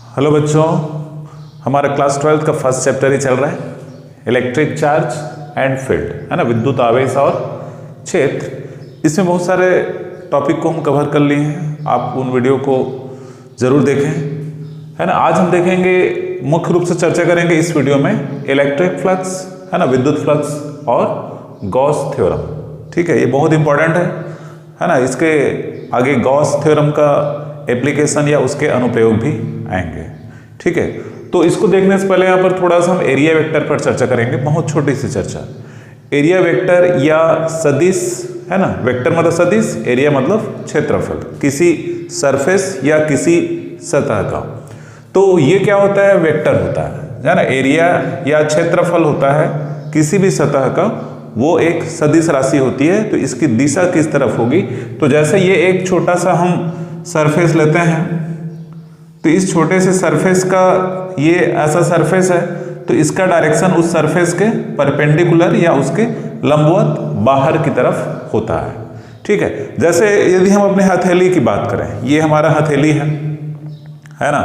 Hello बच्चों, हमारा class 12 का फर्स्ट चैप्टर ही चल रहा है, इलेक्ट्रिक चार्ज एंड फील्ड, है ना, विद्युत आवेश और क्षेत्र। इसमें बहुत सारे टॉपिक को हम कवर कर लिए हैं, आप उन वीडियो को ज़रूर देखें, है ना। आज हम देखेंगे, मुख्य रूप से चर्चा करेंगे इस वीडियो में इलेक्ट्रिक फ्लक्स, है ना, विद्युत फ्लक्स और गॉस थ्योरम। ठीक है, ये बहुत इंपॉर्टेंट है ना। इसके आगे गॉस थ्योरम का एप्लीकेशन या उसके अनुप्रयोग भी आएंगे। ठीक है, तो इसको देखने से पहले यहाँ पर थोड़ा सा हम एरिया वेक्टर पर चर्चा करेंगे, बहुत छोटी सी चर्चा। एरिया वेक्टर या सदिश, है ना, वेक्टर मतलब सदिश, एरिया मतलब क्षेत्रफल किसी सरफेस या किसी सतह का। तो ये क्या होता है, वेक्टर होता है ना। एरिया या क्षेत्रफल होता है किसी भी सतह का, वो एक सदिश राशि होती है। तो इसकी दिशा किस तरफ होगी, तो जैसे ये एक छोटा सा हम सरफेस लेते हैं, तो इस छोटे से सरफेस का ये ऐसा सरफेस है, तो इसका डायरेक्शन उस सरफेस के परपेंडिकुलर या उसके लंबवत बाहर की तरफ होता है। ठीक है, जैसे यदि हम अपने हथेली की बात करें, ये हमारा हथेली है ना।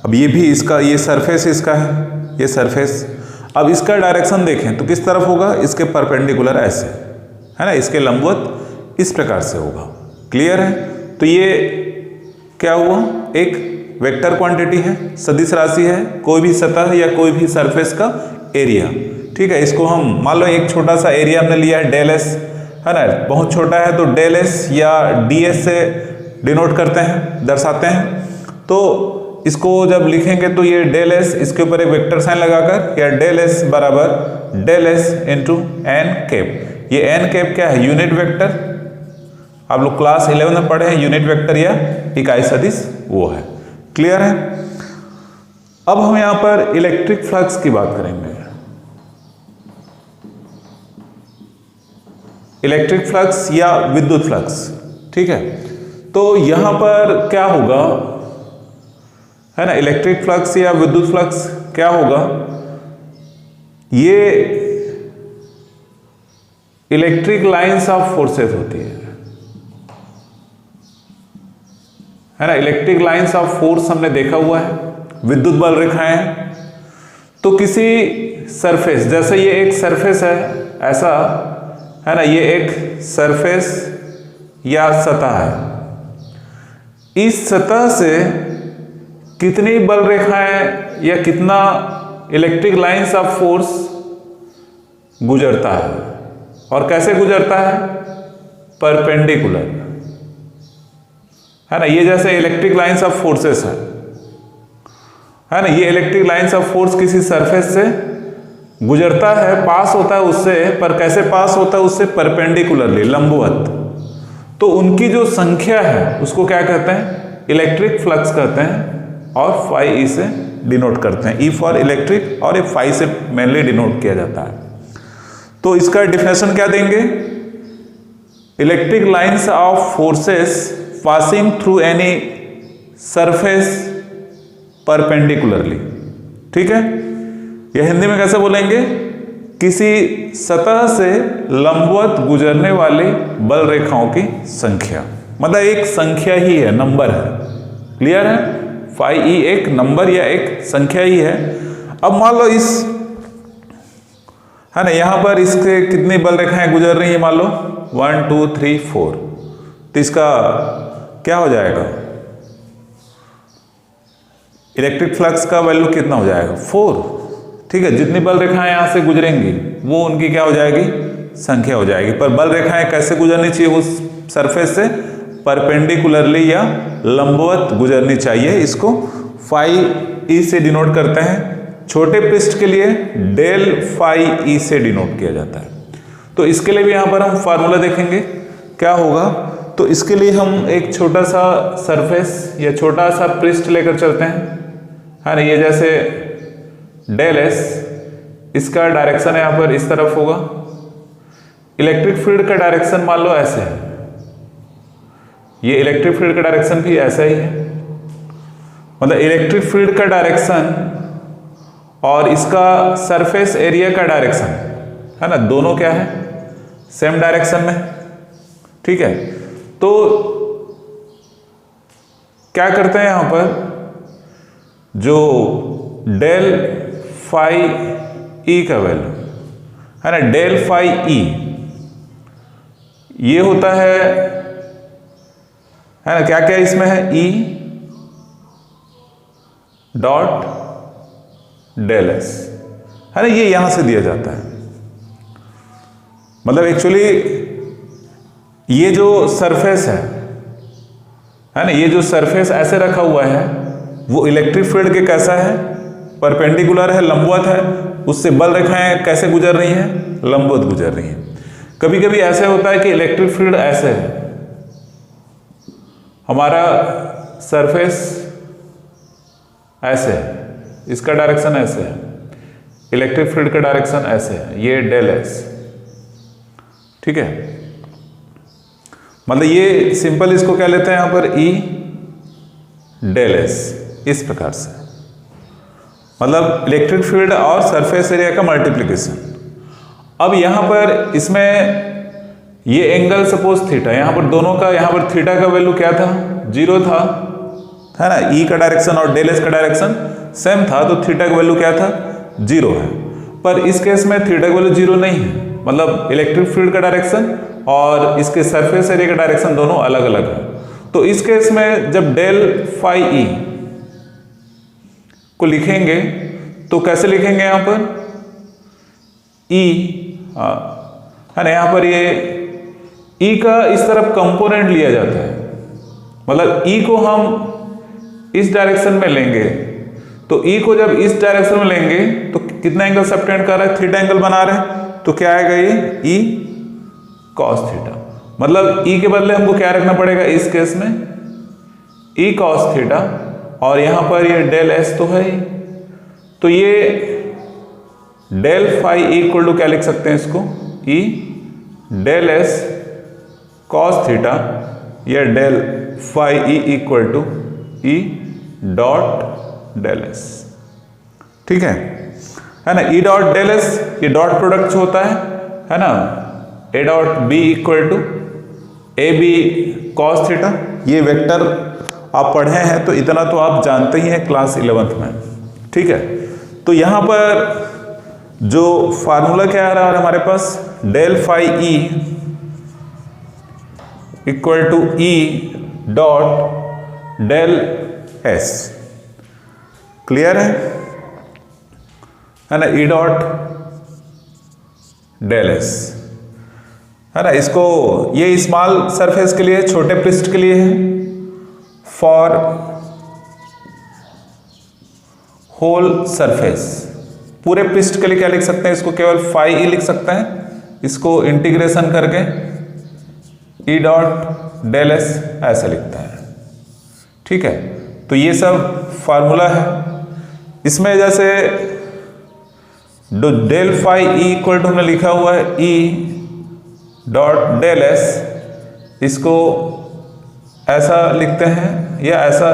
अब ये भी इसका, ये सरफेस इसका है, ये सरफेस। अब इसका डायरेक्शन देखें तो किस तरफ होगा, इसके परपेंडिकुलर ऐसे, है ना, इसके लंबवत इस प्रकार से होगा। क्लियर है। तो ये क्या हुआ, एक वेक्टर क्वांटिटी है, सदिश राशि है, कोई भी सतह या कोई भी सरफेस का एरिया। ठीक है, इसको हम मान लो एक छोटा सा एरिया हमने लिया है, डेल एस, है ना, बहुत छोटा है, तो डेल एस या डी एस से डिनोट करते हैं, दर्शाते हैं। तो इसको जब लिखेंगे तो ये डेल एस, इसके ऊपर एक वेक्टर साइन लगाकर, या डेल एस बराबर del s into n cap. ये एन कैप क्या है, यूनिट वेक्टर। आप लोग क्लास 11 में पढ़े हैं, यूनिट वेक्टर या इकाई सदिश वो है। क्लियर है। अब हम यहां पर इलेक्ट्रिक फ्लक्स की बात करेंगे। इलेक्ट्रिक फ्लक्स या विद्युत फ्लक्स। ठीक है, तो यहां पर क्या होगा, है ना, इलेक्ट्रिक फ्लक्स या विद्युत फ्लक्स क्या होगा, ये इलेक्ट्रिक लाइंस ऑफ फोर्सेस होती है ना। इलेक्ट्रिक लाइंस ऑफ फोर्स हमने देखा हुआ है, विद्युत बल रेखाएं। तो किसी सरफेस, जैसे ये एक सरफेस है ऐसा, है ना, ये एक सरफेस या सतह है। इस सतह से कितनी बल रेखाएं या कितना इलेक्ट्रिक लाइंस ऑफ फोर्स गुजरता है, और कैसे गुजरता है, परपेंडिकुलर, है ना। ये जैसे इलेक्ट्रिक लाइंस ऑफ फोर्सेस है ना, ये इलेक्ट्रिक लाइंस ऑफ फोर्स किसी सरफेस से गुजरता है, पास होता है उससे, पर कैसे पास होता है, उससे परपेंडिकुलरली, लंबवत। तो उनकी जो संख्या है उसको क्या कहते हैं, इलेक्ट्रिक फ्लक्स कहते हैं, और फाई ई से डिनोट करते हैं। ई फॉर इलेक्ट्रिक और एक फाई से मेनली डिनोट किया जाता है। तो इसका डिफिनेशन क्या देंगे, electric lines of forces passing through any surface perpendicularly। ठीक है, यह हिंदी में कैसे बोलेंगे, किसी सतह से लंबवत गुजरने वाली बल रेखाओं की संख्या, मतलब एक संख्या ही है, नंबर है। क्लियर है, फाई ई एक नंबर या एक संख्या ही है। अब मान लो इस, है ना, यहां पर इसके कितनी बल रेखाएं गुजर रही है, मान लो 1 2 3 4, तो इसका क्या हो जाएगा, इलेक्ट्रिक फ्लक्स का वैल्यू कितना हो जाएगा, 4। ठीक है, जितनी बल रेखाएं यहां से गुजरेंगी वो उनकी क्या हो जाएगी, संख्या हो जाएगी। पर बल रेखाएं कैसे गुजरनी चाहिए, उस सरफेस से परपेंडिकुलरली या लंबवत गुजरनी चाहिए। इसको फाई ई से डिनोट करते हैं। छोटे पृष्ठ के लिए डेल फाई ई से डिनोट किया जाता है। तो इसके लिए भी यहां पर हम फार्मूला देखेंगे क्या होगा। तो इसके लिए हम एक छोटा सा सरफेस या छोटा सा पृष्ठ लेकर चलते हैं, है ना। ये जैसे डेल एस, इसका डायरेक्शन यहां पर इस तरफ होगा। इलेक्ट्रिक फील्ड का डायरेक्शन मान लो ऐसे है, ये इलेक्ट्रिक फील्ड का डायरेक्शन भी ऐसा ही है, मतलब इलेक्ट्रिक फील्ड का डायरेक्शन और इसका सरफेस एरिया का डायरेक्शन, है ना, दोनों क्या है, सेम डायरेक्शन में। ठीक है, तो क्या करते हैं यहां पर, जो डेल फाई ई का वैल्यू है ना, डेल फाई ई ये होता है ना, क्या क्या इसमें है, ई डॉट डेल एस है ना, ये यहां से दिया जाता है। मतलब एक्चुअली ये जो सरफेस है ना, ये जो सरफेस ऐसे रखा हुआ है वो इलेक्ट्रिक फील्ड के कैसा है, परपेंडिकुलर है, लंबवत है, उससे बल रेखाएं कैसे गुजर रही हैं, लंबवत गुजर रही हैं। कभी कभी ऐसे होता है कि इलेक्ट्रिक फील्ड ऐसे है, हमारा सरफेस ऐसे है, इसका डायरेक्शन ऐसे है, इलेक्ट्रिक फील्ड का डायरेक्शन ऐसे है, ये डेल एस, ठीक है। मतलब ये सिंपल इसको क्या लेते हैं यहां पर, ई डेल एस, इस प्रकार से, मतलब इलेक्ट्रिक फील्ड और सरफेस एरिया का मल्टीप्लिकेशन। अब यहां पर इसमें ये एंगल सपोज थीटा, यहां पर दोनों का, यहां पर थीटा का वैल्यू क्या था, 0 था, है ना, ई का डायरेक्शन और डेल एस का डायरेक्शन सेम था, तो थीटा का वैल्यू क्या था, 0 है। पर इस केस में थीटा का वैल्यू 0 नहीं है, मतलब इलेक्ट्रिक फील्ड का डायरेक्शन और इसके सरफेस एरिया का डायरेक्शन दोनों अलग अलग है। तो इस केस में जब डेल फाई ई को लिखेंगे तो कैसे लिखेंगे, यहां पर ई है ना, यहां पर ये ई का इस तरफ कंपोनेंट लिया जाता है, मतलब ई को हम इस डायरेक्शन में लेंगे, तो ई को जब इस डायरेक्शन में लेंगे तो कितना एंगल सबटेंड कर रहा है, थीटा एंगल बना रहे हैं, तो क्या आएगा ये ई कॉस थीटा। मतलब ई के बदले हमको क्या रखना पड़ेगा इस केस में, ई कॉस थीटा, और यहां पर ये डेल एस तो है ही, तो ये डेल फाई इक्वल टू क्या लिख सकते हैं इसको, E del s cos theta, या del phi E equal to E dot del s, ठीक है ना। ई डॉट डेल एस ये डॉट प्रोडक्ट जो होता है ना, A dot B equal to A B cos theta, ये वेक्टर आप पढ़े हैं तो इतना तो आप जानते ही हैं क्लास 11th में, ठीक है। तो यहां पर जो फार्मूला क्या आ रहा है हमारे पास, del phi E equal to E dot del s, clear है ना, ई डॉट डेल एस है ना। इसको ये स्मॉल सरफेस के लिए, छोटे पृष्ठ के लिए है, फॉर होल सरफेस, पूरे पृष्ठ के लिए क्या लिख सकते हैं, इसको केवल फाई ई लिख सकते हैं, इसको इंटीग्रेशन करके ई डॉट डेल एस ऐसा लिखता है, ठीक है। तो ये सब फार्मूला है। इसमें जैसे del phi E equal to हमने लिखा हुआ है ई डॉट डेल एस, इसको ऐसा लिखते हैं या ऐसा,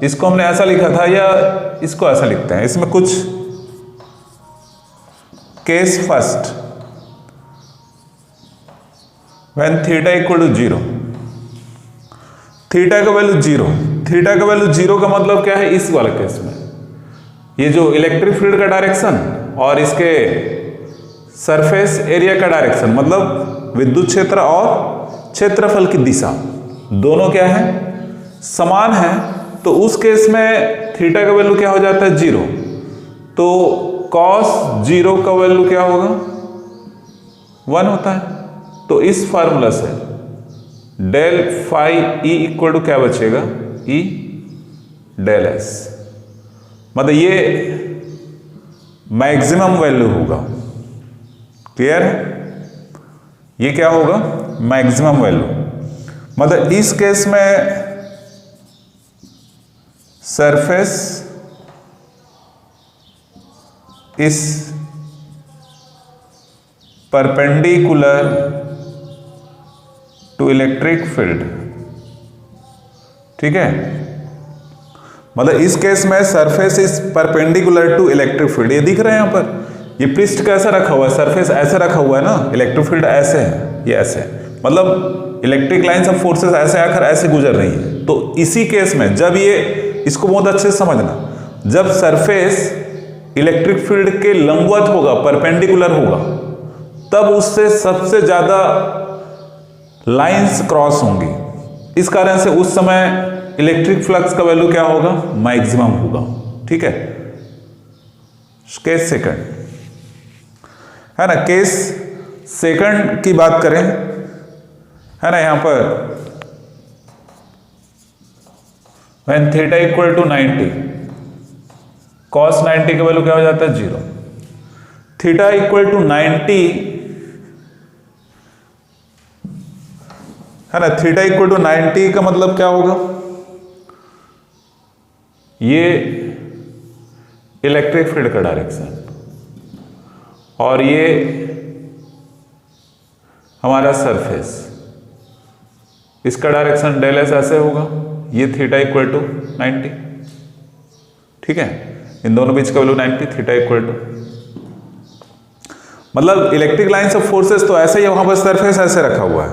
इसको हमने ऐसा लिखा था या इसको ऐसा लिखते हैं। इसमें कुछ case first, when theta equal to 0, theta का वैल्यू 0, थीटा का वैल्यू 0 का मतलब क्या है, इस वाले केस में ये जो इलेक्ट्रिक फील्ड का डायरेक्शन और इसके सरफेस एरिया का डायरेक्शन, मतलब विद्युत क्षेत्र और क्षेत्रफल की दिशा दोनों क्या है, समान है। तो उस केस में थीटा का वैल्यू क्या हो जाता है, 0, तो कॉस 0 का वैल्यू क्या होगा, 1 होता है। तो इस फार्मूला से del phi E equal to क्या बचेगा, ई डेल एस, मतलब ये मैक्सिमम वैल्यू होगा, क्लियर है, ये क्या होगा, मैक्सिमम वैल्यू। मतलब इस केस में सरफेस इस परपेंडिकुलर टू इलेक्ट्रिक फील्ड, ठीक है। मतलब इस केस में surface is perpendicular to electric field, ये दिख रहा है यहां पर, ये पृष्ठ कैसा रखा हुआ है, सरफेस ऐसे रखा हुआ है ना, इलेक्ट्रिक फील्ड ऐसे है, ये ऐसे है, मतलब इलेक्ट्रिक लाइंस ऑफ फोर्सेस ऐसे आकर ऐसे गुजर रही है। तो इसी केस में जब ये, इसको बहुत अच्छे से समझना, जब सरफेस इलेक्ट्रिक फील्ड के लंबवत होगा, परपेंडिकुलर होगा, तब उससे सबसे ज्यादा लाइंस क्रॉस होंगी। इस कारण से उस समय इलेक्ट्रिक फ्लक्स का वैल्यू क्या होगा, मैक्सिमम होगा। ठीक है, केस सेकंड है ना, केस सेकंड की बात करें है ना, यहां पर when theta equal to 90, cos 90 का वैल्यू क्या हो जाता है, 0। थीटा इक्वल टू 90 है ना, थीटा इक्वल टू 90 का मतलब क्या होगा, ये इलेक्ट्रिक फील्ड का डायरेक्शन और ये हमारा सरफेस, इसका डायरेक्शन डेल एस ऐसे होगा, ये थीटा इक्वल टू 90। ठीक है, इन दोनों बीच का वैल्यू 90, थीटा इक्वल टू, मतलब इलेक्ट्रिक लाइंस ऑफ फोर्सेस तो ऐसे ही, वहां पर सरफेस ऐसे रखा हुआ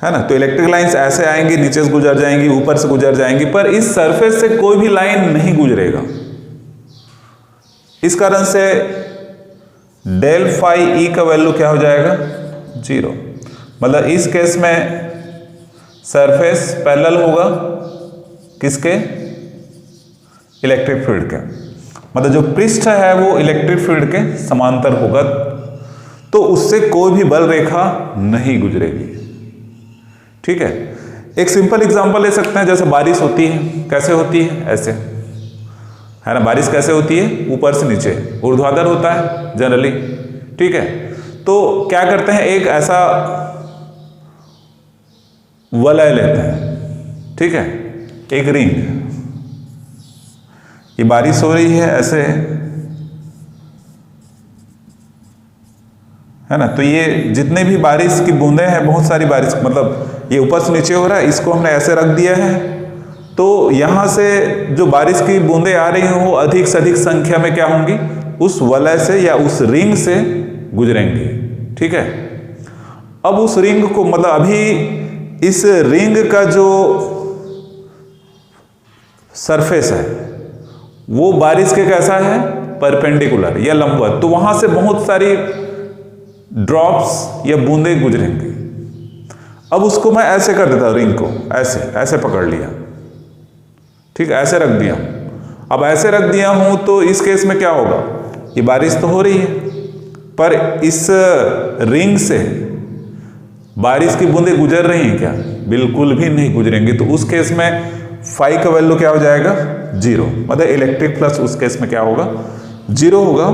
है ना, तो इलेक्ट्रिक लाइंस ऐसे आएंगी, नीचे से गुजर जाएंगी, ऊपर से गुजर जाएंगी, पर इस सरफेस से कोई भी लाइन नहीं गुजरेगा। इस कारण से डेल फाई ई का वैल्यू क्या हो जाएगा, 0। मतलब इस केस में सरफेस पैरेलल होगा किसके, इलेक्ट्रिक फील्ड के, मतलब जो पृष्ठ है वो इलेक्ट्रिक फील्ड के समांतर होगा, तो उससे कोई भी बल रेखा नहीं गुजरेगी। ठीक है, एक सिंपल एग्जांपल ले सकते हैं, जैसे बारिश होती है, कैसे होती है, ऐसे है ना, बारिश कैसे होती है, ऊपर से नीचे, ऊर्ध्वाधर होता है जनरली। ठीक है, तो क्या करते हैं, एक ऐसा वलय लेते हैं, ठीक है, एक रिंग, ये बारिश हो रही है ऐसे है ना, तो ये जितने भी बारिश की बूंदें हैं, बहुत सारी बारिश, मतलब ये ऊपर से नीचे हो रहा है, इसको हमने ऐसे रख दिया है, तो यहां से जो बारिश की बूंदें आ रही हैं वो अधिक से अधिक संख्या में क्या होंगी, उस वलय से या उस रिंग से गुजरेंगी। ठीक है, अब उस रिंग को, मतलब अभी इस रिंग का जो सरफेस है वो बारिश के कैसा है, परपेंडिकुलर या लंबवत, तो वहां से बहुत सारी ड्रॉप्स या बूंदें गुजरेंगी। अब उसको मैं ऐसे कर देता हूं, रिंग को ऐसे ऐसे पकड़ लिया, ठीक है, ऐसे रख दिया। अब ऐसे रख दिया हूं तो इस केस में क्या होगा, ये बारिश तो हो रही है, पर इस रिंग से बारिश की बूंदें गुजर रही हैं क्या, बिल्कुल भी नहीं गुजरेंगी। तो उस केस में फाई का वैल्यू क्या हो जाएगा, 0, मतलब इलेक्ट्रिक फ्लक्स उस केस में क्या होगा, 0 होगा,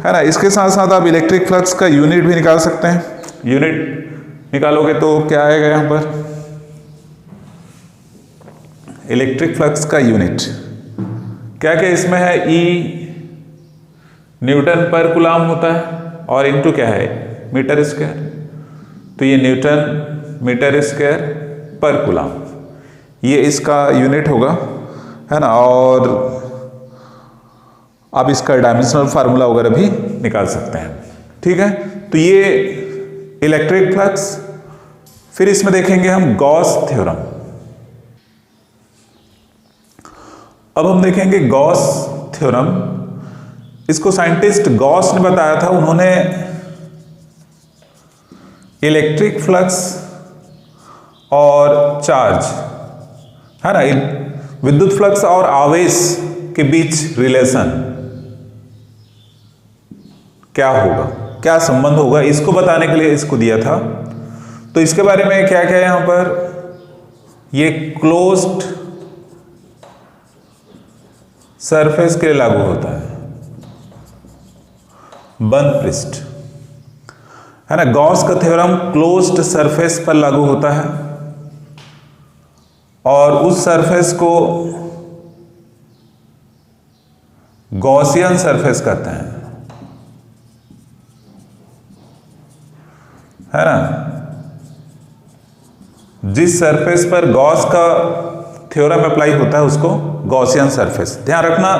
है ना। इसके साथ साथ आप इलेक्ट्रिक फ्लक्स का यूनिट भी निकाल सकते हैं। यूनिट निकालोगे तो क्या आएगा, यहां पर इलेक्ट्रिक फ्लक्स का यूनिट क्या क्या इसमें है, ई न्यूटन पर कूलाम होता है और इनटू क्या है, मीटर स्क्वायर, तो ये न्यूटन मीटर स्क्वायर पर कूलाम, ये इसका यूनिट होगा, है ना। और आप इसका डायमेंशनल फार्मूला वगैरह भी निकाल सकते हैं। ठीक है, तो ये इलेक्ट्रिक फ्लक्स। फिर इसमें देखेंगे हम गॉस थ्योरम। अब हम देखेंगे गॉस थ्योरम। इसको साइंटिस्ट गॉस ने बताया था। उन्होंने इलेक्ट्रिक फ्लक्स और चार्ज, है ना, विद्युत फ्लक्स और आवेश के बीच रिलेशन क्या होगा, क्या संबंध होगा, इसको बताने के लिए इसको दिया था। तो इसके बारे में क्या क्या है यहां पर, ये क्लोज्ड सरफेस के लिए लागू होता है, बंद पृष्ठ, है ना। गॉस का थ्योरम क्लोज्ड सरफेस पर लागू होता है और उस सरफेस को गॉसियन सरफेस कहते हैं, है ना। जिस सरफेस पर गॉस का थ्योरम अप्लाई होता है उसको गॉसियन सरफेस, ध्यान रखना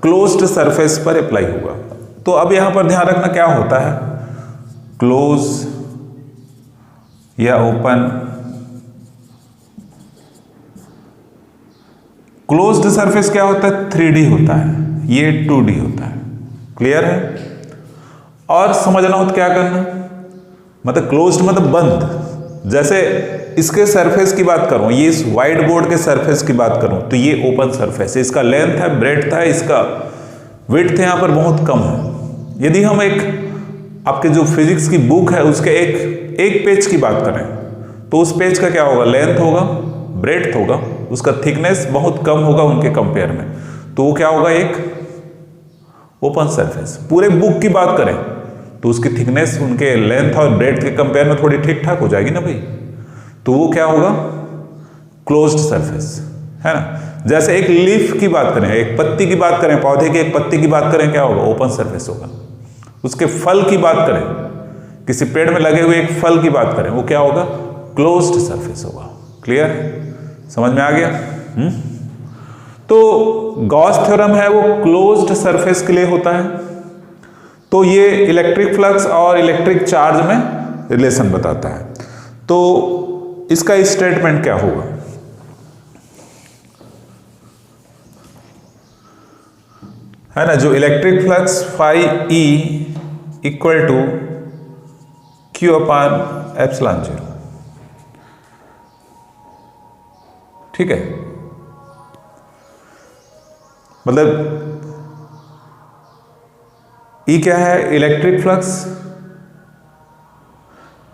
क्लोज्ड सरफेस पर अप्लाई होगा। तो अब यहां पर ध्यान रखना क्या होता है, क्लोज या ओपन क्लोज्ड सरफेस क्या होता है, 3D होता है, ये 2D होता है। क्लियर है? और समझना हो तो क्या करना, मतलब क्लोज्ड मतलब बंद। जैसे इसके सरफेस की बात करूं, ये इस व्हाइट बोर्ड के सरफेस की बात करूं तो ये ओपन सरफेस है, इसका लेंथ है, ब्रेड्थ है, इसका विड्थ यहां पर बहुत कम है। यदि हम एक आपके जो फिजिक्स की बुक है उसके एक पेज की बात करें तो उस पेज का क्या होगा, लेंथ होगा, ब्रेड्थ होगा, उसका थिकनेस बहुत कम होगा उनके कंपेयर में, तो वो क्या होगा, एक ओपन सरफेस। पूरे बुक की बात करें तो उसकी थिकनेस उनके लेंथ और ब्रेड्थ के कंपेयर में थोड़ी ठीक ठाक हो जाएगी ना भाई, तो वो क्या होगा, क्लोज्ड सरफेस, है ना। जैसे एक लीफ की बात करें, एक पत्ती की बात करें, पौधे की एक पत्ती की बात करें, क्या होगा, ओपन सरफेस होगा। उसके फल की बात करें, किसी पेड़ में लगे हुए एक फल की बात करें, वो क्या होगा, क्लोज्ड सरफेस होगा। क्लियर, समझ में आ गया? तो गॉस थ्योरम है वो क्लोज्ड सरफेस के लिए होता है। तो ये इलेक्ट्रिक फ्लक्स और इलेक्ट्रिक चार्ज में रिलेशन बताता है। तो इसका स्टेटमेंट क्या होगा, है ना, जो electric flux phi E equal to Q upon epsilon 0, ठीक है। मतलब ई क्या है, electric flux.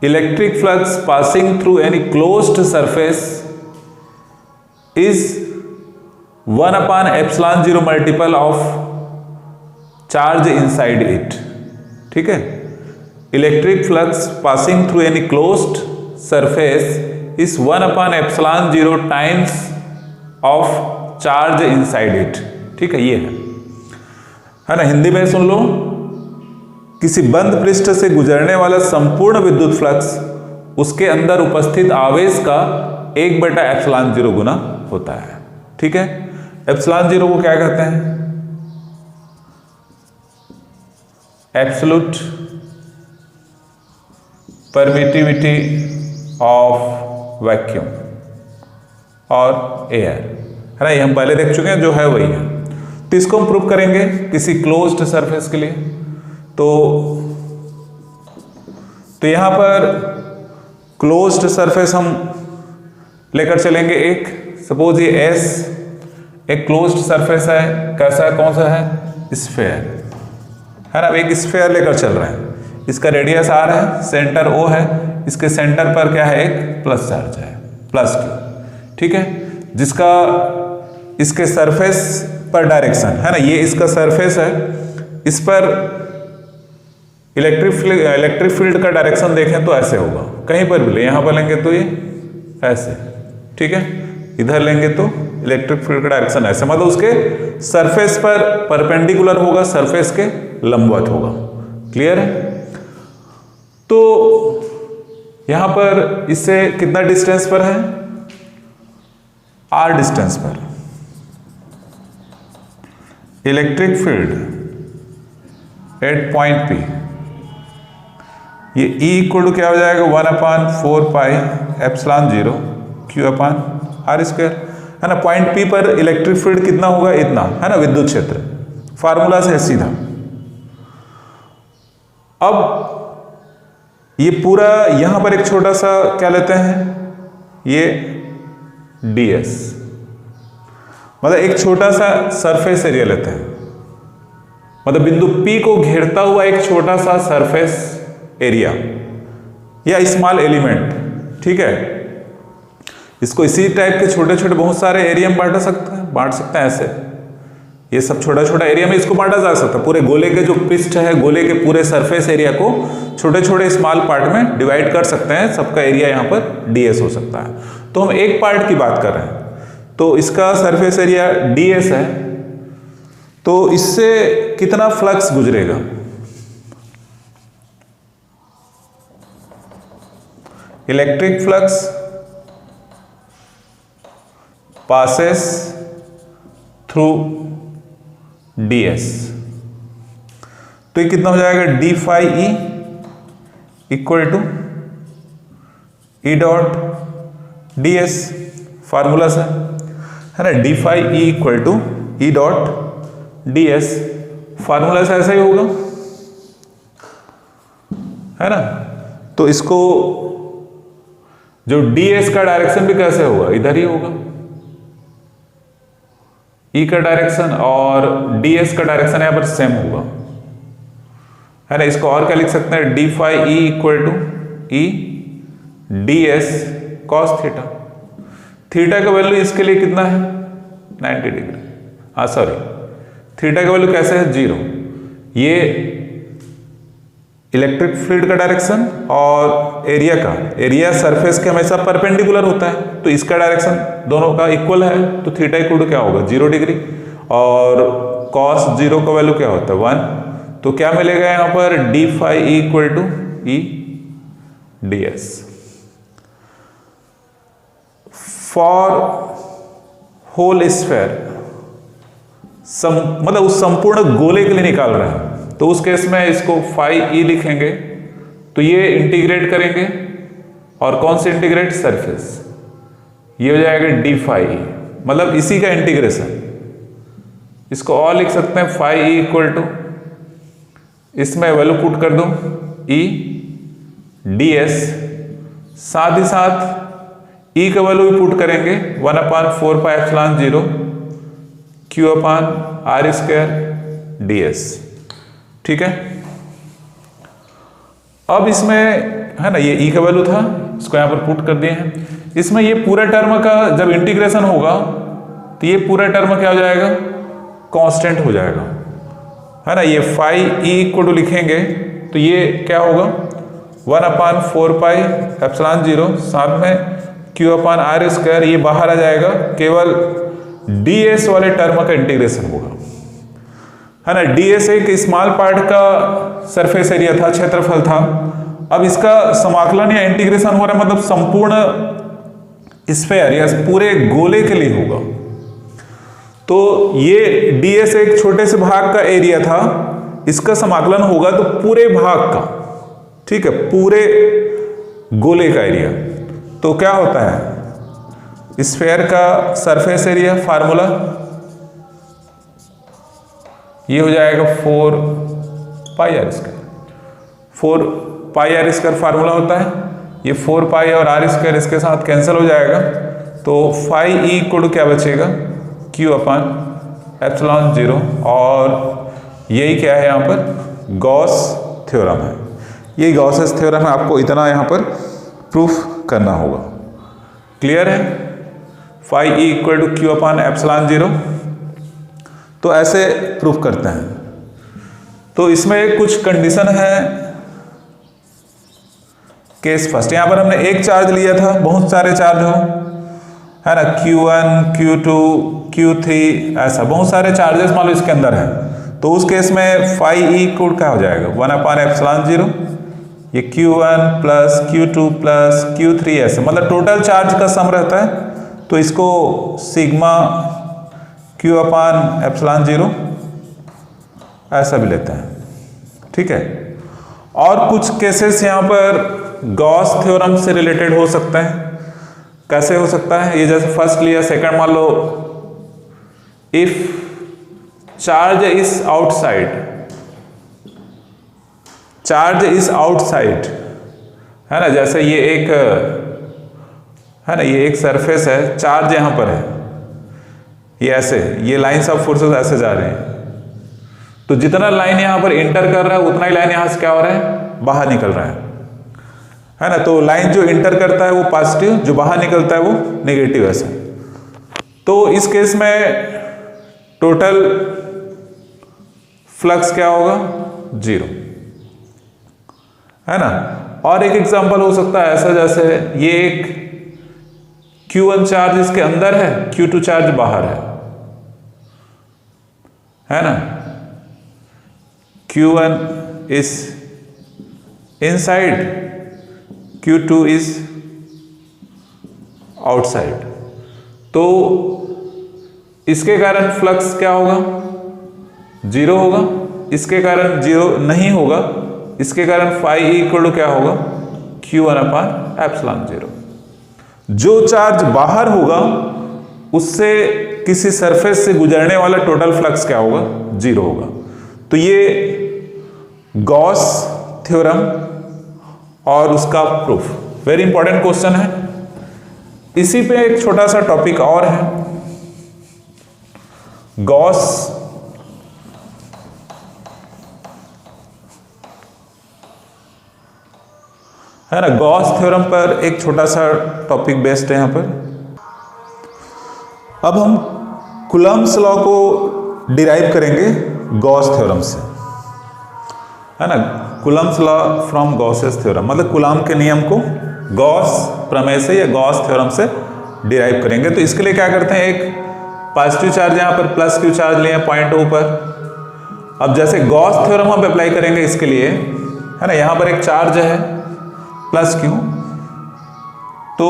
Electric flux passing through any closed surface is 1 upon epsilon 0 multiple of charge inside it, ठीक है। Electric flux passing through any closed surface is 1 upon epsilon 0 times of charge inside it, ठीक है। ये है ना, हिंदी में सुन लो, किसी बंद पृष्ठ से गुजरने वाला संपूर्ण विद्युत फ्लक्स उसके अंदर उपस्थित आवेश का 1/एप्सिलॉन 0 गुना होता है, ठीक है। एप्सिलॉन 0 को क्या कहते हैं, एब्सोल्यूट परमिटिविटी ऑफ वैक्यूम और एयर, है ना, ये हम पहले देख चुके हैं, जो है वही है। तो इसको हम प्रूव करेंगे किसी क्लोज्ड सरफेस के लिए। तो यहां पर क्लोज्ड सरफेस हम लेकर चलेंगे एक, सपोज ये एस एक क्लोज्ड सरफेस है, कैसा है, कौन सा है, स्फेयर, है ना। एक स्फेयर लेकर चल रहे हैं, इसका रेडियस आर है, सेंटर ओ है, इसके सेंटर पर क्या है, एक प्लस चार्ज है, प्लस Q, ठीक है। जिसका इसके सरफेस पर डायरेक्शन, है ना, ये इसका सरफेस है, इस पर इलेक्ट्रिक फील्ड का डायरेक्शन देखें तो ऐसे होगा, कहीं पर भी ले, यहां पर लेंगे तो ये ऐसे, ठीक है, इधर लेंगे तो इलेक्ट्रिक फील्ड का डायरेक्शन ऐसे, मतलब उसके सरफेस पर परपेंडिकुलर होगा, सरफेस के लंबवत होगा। क्लियर है? तो यहां पर इससे कितना डिस्टेंस पर है, आर डिस्टेंस पर electric field at point P, ये E इक्वल टू क्या हो जाएगा, 1/4 pi epsilon 0 Q upon r square, है ना। पॉइंट P पर इलेक्ट्रिक फील्ड कितना होगा, इतना, है ना, विद्युत क्षेत्र, फार्मूला से है सीधा। अब ये पूरा यहां पर एक छोटा सा क्या लेते हैं, ये ds, मतलब एक छोटा सा सरफेस एरिया लेते हैं, मतलब बिंदु P को घेरता हुआ एक छोटा सा सरफेस एरिया या स्मॉल एलिमेंट, ठीक है। इसको इसी टाइप के छोटे छोटे बहुत सारे एरिया में बांट सकते हैं ऐसे, ये सब छोटा छोटा एरिया में इसको बांटा जा सकता है। पूरे गोले के जो पृष्ठ है, गोले के पूरे सरफेस एरिया को छोटे छोटे स्मॉल पार्ट में डिवाइड कर सकते हैं, सबका एरिया यहाँ पर ds हो सकता है। तो हम एक पार्ट की बात कर रहे हैं, तो इसका सरफेस एरिया ds है, तो इससे कितना फ्लक्स गुजरेगा, electric flux passes through ds, तो ये कितना हो जाएगा, d phi E equal to E dot ds, formula से। है ना, d phi E equal to E dot d s, formula से ऐसा ही होगा, है ना। तो इसको जो डी एस का डायरेक्शन भी कैसे होगा, इधर ही होगा, ई का डायरेक्शन और डी एस का डायरेक्शन यहां पर सेम होगा, है ना। इसको और क्या लिख सकते हैं, d phi E equal to E d s cos theta. Theta का वैल्यू इसके लिए कितना है, 90 डिग्री, हाँ सॉरी, थीटा का वैल्यू कैसे है, 0। ये इलेक्ट्रिक फील्ड का डायरेक्शन और एरिया सरफेस के हमेशा परपेंडिकुलर होता है, तो इसका डायरेक्शन दोनों का इक्वल है, तो थीटा इक्वल टू क्या होगा, 0 डिग्री, और कॉस 0 का वैल्यू क्या होता है, 1। तो क्या मिलेगा यहां पर, d phi E equal to E d s. For whole sphere, मतलब उस संपूर्ण गोले के लिए निकाल रहे हैं, तो उस केस में इसको फाई ई लिखेंगे, तो ये इंटीग्रेट करेंगे, और कौन से इंटीग्रेट, सरफेस, ये हो जाएगा डी फाई ई, मतलब इसी का इंटीग्रेशन। इसको और लिख सकते हैं फाई ई इक्वल टू, इसमें वैल्यू पुट कर दो ई डी एस, साथ ही साथ ई का वैल्यू भी पुट करेंगे 1/4 pi epsilon 0 Q upon r square d s, ठीक है। अब इसमें है ना, ये ई का वैल्यू था, इसको यहां पर पुट कर दिए हैं। इसमें ये पूरा टर्म का जब इंटीग्रेशन होगा तो ये पूरा टर्म क्या हो जाएगा, कांस्टेंट हो जाएगा, है ना। ये फाई ई इक्वल टू लिखेंगे तो ये क्या होगा, 1/4 पाई एप्सिलॉन 0, साथ में क्यू अपान आर स्क्वायर, ये बाहर आ जाएगा, केवल डी एस वाले टर्म का इंटीग्रेशन होगा, है ना। डी एस एक स्मॉल पार्ट का सरफेस एरिया था, क्षेत्रफल था, अब इसका समाकलन या इंटीग्रेशन हो रहा है, मतलब संपूर्ण स्फीयर या पूरे गोले के लिए होगा। तो ये डी एस एक छोटे से भाग का एरिया था, इसका समाकलन होगा तो पूरे भाग का, ठीक है, पूरे गोले का एरिया। तो क्या होता है, स्फीयर का सरफेस एरिया फार्मूला ये हो जाएगा 4 pi r square, 4 pi r square formula होता है। ये 4 पाई और आर स्क्वायर इसके साथ कैंसिल हो जाएगा, तो फाई ई इक्वल क्या बचेगा, क्यू अपान एप्सिलॉन 0, और यही क्या है यहाँ पर, गॉस थ्योरम है। ये गॉसेस थ्योरम है, आपको इतना यहाँ पर प्रूफ करना होगा। क्लियर है, phi E equal to Q upon epsilon 0, तो ऐसे प्रूफ करते हैं। तो इसमें कुछ कंडीशन है। केस फर्स्ट, यहां पर हमने एक चार्ज लिया था, बहुत सारे चार्ज हो, है ना, Q1, Q2, Q3, ऐसा बहुत सारे चार्जेस मान लो इसके अंदर है, तो उस केस में फाई ई इक्वल क्या हो जाएगा, 1/ε0, ये Q1 plus Q2 plus Q3, ऐसे मतलब टोटल चार्ज का सम रहता है। तो इसको सिग्मा Q/ε0 ऐसा भी लेते हैं, ठीक है। और कुछ केसेस यहाँ पर गॉस थ्योरम से रिलेटेड हो सकते हैं। कैसे हो सकता है, ये जैसे फर्स्ट लिया, सेकंड मान लो, if charge is outside, charge is outside, है ना, जैसे ये एक है ना, ये एक सरफेस है, चार्ज यहां पर है, ये ऐसे, ये लाइन्स ऑफ फोर्सेस ऐसे जा रहे हैं, तो जितना लाइन यहां पर इंटर कर रहा है उतना ही लाइन यहां से क्या हो रहा है, बाहर निकल रहा है ना। तो लाइन जो इंटर करता है वो पॉजिटिव, जो बाहर निकलता है वो नेगेटिव, ऐसा। तो इस केस में टोटल फ्लक्स क्या होगा, 0, है ना। और एक एग्जांपल हो सकता है ऐसा, जैसे ये एक Q1 चार्ज इसके अंदर है, Q2 चार्ज बाहर है ना। Q1 is inside, Q2 is outside. तो इसके कारण फ्लक्स क्या होगा, 0 होगा, इसके कारण 0 नहीं होगा, इसके कारण फाई ई इक्वल टू क्या होगा, Q1/ε0। जो चार्ज बाहर होगा उससे किसी सरफेस से गुजरने वाला टोटल फ्लक्स क्या होगा? 0 होगा। तो ये गॉस थ्योरम और उसका प्रूफ वेरी इंपॉर्टेंट क्वेश्चन है। इसी पे एक छोटा सा टॉपिक और है, गॉस है ना, गॉस थ्योरम पर एक छोटा सा टॉपिक बेस्ड है यहां पर। अब हम कूलम्ब्स लॉ को डिराइव करेंगे गॉस थ्योरम से, है ना, Coulomb's law from Gauss's theorem, मतलब कूलम्ब के नियम को गॉस प्रमेय से या गॉस थ्योरम से डिराइव करेंगे। तो इसके लिए क्या करते हैं, एक पॉजिटिव चार्ज यहाँ पर प्लस क्यू चार्ज लिया पॉइंट O पर। अब जैसे गॉस थ्योरम हम अप्लाई करेंगे इसके लिए, है ना, यहाँ पर एक चार्ज है प्लस क्यू, तो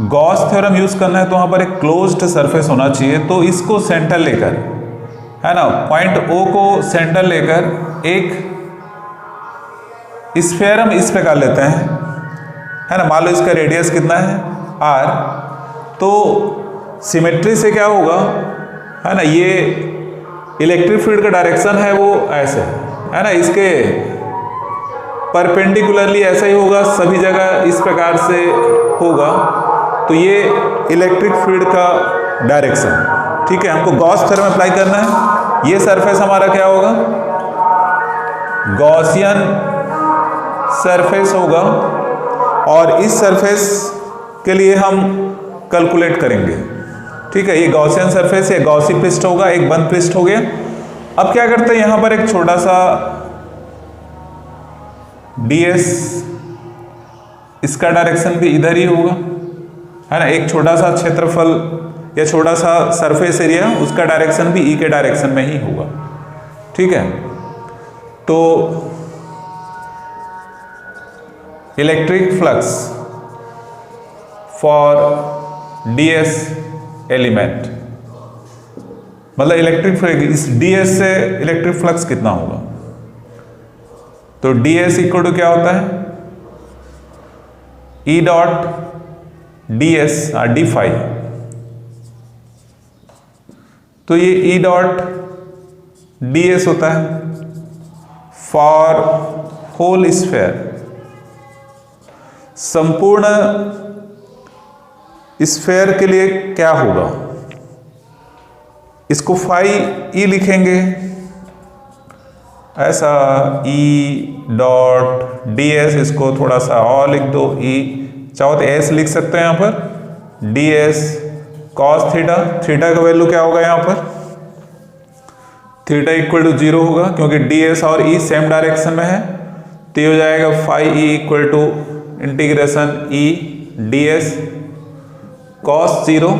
गॉस थ्योरम यूज करना है तो वहाँ पर एक क्लोज्ड सरफेस होना चाहिए। तो इसको सेंटर लेकर, है ना, पॉइंट O को सेंटर लेकर एक स्फीयर हम इस प्रकार लेते हैं, है ना, मान लो इसका रेडियस कितना है r। तो सिमेट्री से क्या होगा, है ना, ये इलेक्ट्रिक फील्ड का डायरेक्शन है वो ऐसे है ना, इसके परपेंडिकुलरली ऐसा ही होगा, सभी जगह इस प्रकार से होगा। तो ये इलेक्ट्रिक फील्ड का डायरेक्शन, ठीक है, हमको गॉस थ्योरम अप्लाई करना है। ये सरफेस हमारा क्या होगा, गॉसियन सरफेस होगा, और इस सरफेस के लिए हम कैलकुलेट करेंगे, ठीक है। ये गॉसियन सरफेस या गॉसी पृष्ठ होगा, एक बंद पृष्ठ हो गया। अब क्या करते हैं, यहां पर एक छोटा सा ds, इसका डायरेक्शन भी इधर ही होगा, है ना, एक छोटा सा क्षेत्रफल या छोटा सा सरफेस एरिया, उसका डायरेक्शन भी E के डायरेक्शन में ही होगा, ठीक है। तो electric flux for ds element, मतलब इलेक्ट्रिक फ्लक्स, इस ds से इलेक्ट्रिक फ्लक्स कितना होगा, तो ds इक्वल टू क्या होता है, E dot ds d phi. तो ये E डॉट ds होता है फॉर होल स्फीयर, संपूर्ण स्फीयर के लिए क्या होगा, इसको फाई E लिखेंगे ऐसा, E डॉट ds, इसको थोड़ा सा और लिख दो, E चाहो तो S लिख सकते हैं यहाँ पर, ds cos थीटा, थीटा का वैल्यू क्या होगा यहाँ पर, थीटा इक्वल टू 0 होगा, क्योंकि ds और E सेम डायरेक्शन में है। तो ये हो जाएगा phi E equal to integration E ds cos 0,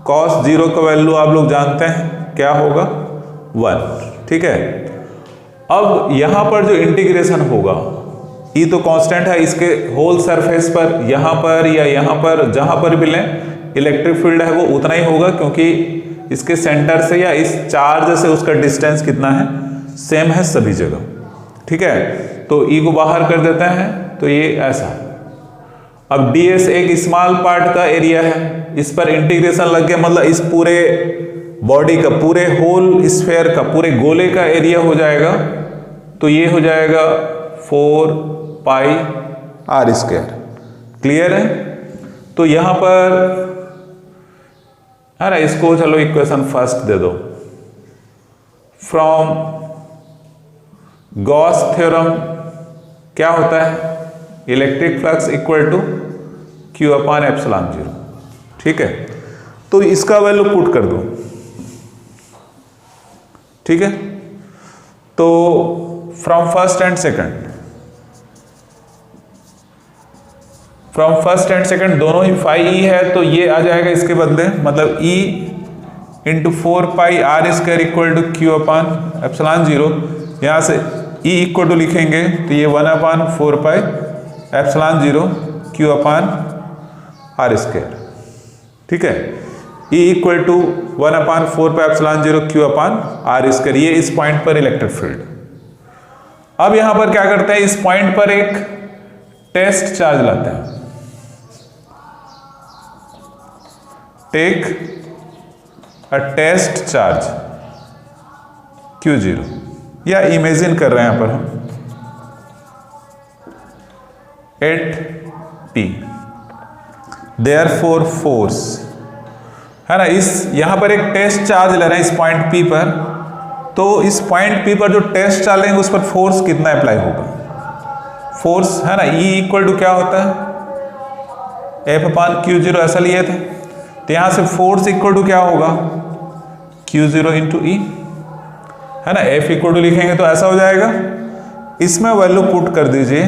cos 0 का वैल्यू आप लोग जानते हैं क्या होगा, 1, ठीक है। अब यहां पर जो इंटीग्रेशन होगा, E तो कांस्टेंट है, इसके होल सरफेस पर यहां पर या यहां पर जहां पर भी लें इलेक्ट्रिक फील्ड है वो उतना ही होगा, क्योंकि इसके सेंटर से या इस चार्ज से उसका डिस्टेंस कितना है, सेम है सभी जगह, ठीक है। तो E को बाहर कर देते हैं, तो ये ऐसा। अब ds एक स्मॉल पार्ट का एरिया है, इस पर इंटीग्रेशन लग गया, मतलब इस पूरे बॉडी का, पूरे होल स्फीयर का, पूरे गोले का एरिया हो जाएगा। तो ये हो जाएगा 4 पाई r स्क्वायर, क्लियर है। तो यहां पर, है ना, इसको चलो इक्वेशन फर्स्ट दे दो, फ्रॉम गॉस थ्योरम क्या होता है, electric flux equal to Q upon epsilon 0, ठीक है। तो इसका वैल्यू पुट कर दो, ठीक है। तो from first and second, from first and second दोनों ही फाई E है, तो ये आ जाएगा इसके बदले, मतलब E into 4 pi r square equal to Q upon epsilon 0। यहां से E इक्वल टू लिखेंगे तो ये 1 upon 4 pi epsilon 0 Q upon r square, ठीक है। E equal to 1 upon 4 pi epsilon 0 Q upon r square, ये इस पॉइंट पर इलेक्ट्रिक फील्ड। अब यहां पर क्या करते हैं, इस पॉइंट पर एक टेस्ट चार्ज लाते हैं, take a test charge Q0, या इमेजिन कर रहे हैं यहां पर हम एट P, देयरफॉर फोर्स, है ना, इस यहां पर एक टेस्ट चार्ज ले रहे हैं इस पॉइंट P पर, तो इस पॉइंट P पर जो टेस्ट चार्ज लेंगे उस पर फोर्स कितना अप्लाई होगा, फोर्स, है ना, E इक्वल टू क्या होता है F/Q0, ऐसा लिए थे, तो यहां से फोर्स इक्वल टू क्या होगा Q0 इंटू E, है ना, F इक्वल टू लिखेंगे तो ऐसा हो जाएगा, इसमें वैल्यू पुट कर दीजिए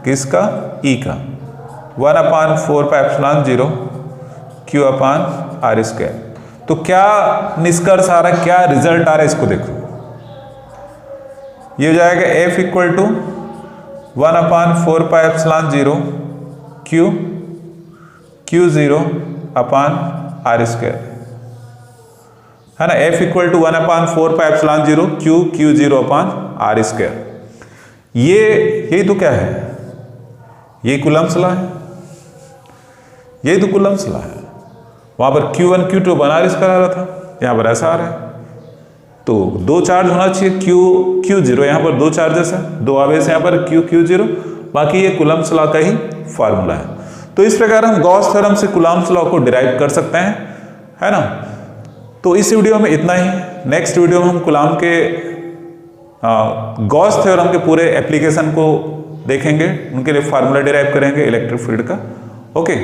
किसका, E का, 1/4πε0 Q/r²। तो क्या निष्कर्ष आ रहा है, क्या रिजल्ट आ रहा है, इसको देखो, ये हो जाएगा F इक्वल टू 1/4πε0 Q0/r², है ना, F इक्वल टू 1/4πε0 Q0/r²। यही तो क्या है, ये कूलम्ब्स लॉ है, यही तो कूलम्ब्स लॉ है। वहां पर Q1 Q2 r² आ रहा था, यहां पर ऐसा आ रहा है, तो दो चार्ज होना चाहिए Q0, यहां पर दो चार्जेस है, दो आवेश यहां पर Q0, बाकी ये कूलम्ब्स लॉ का ही फॉर्मूला है। तो इस प्रकार हम गॉस थ्योरम से कूलम्ब्स लॉ को डिराइव कर सकते हैं, है ना। तो इस वीडियो में इतना ही, नेक्स्ट वीडियो में हम कूलम्ब के गॉस थ्योरम के पूरे एप्लीकेशन को देखेंगे, उनके लिए फार्मूला डिराइव करेंगे इलेक्ट्रिक फील्ड का। ओके।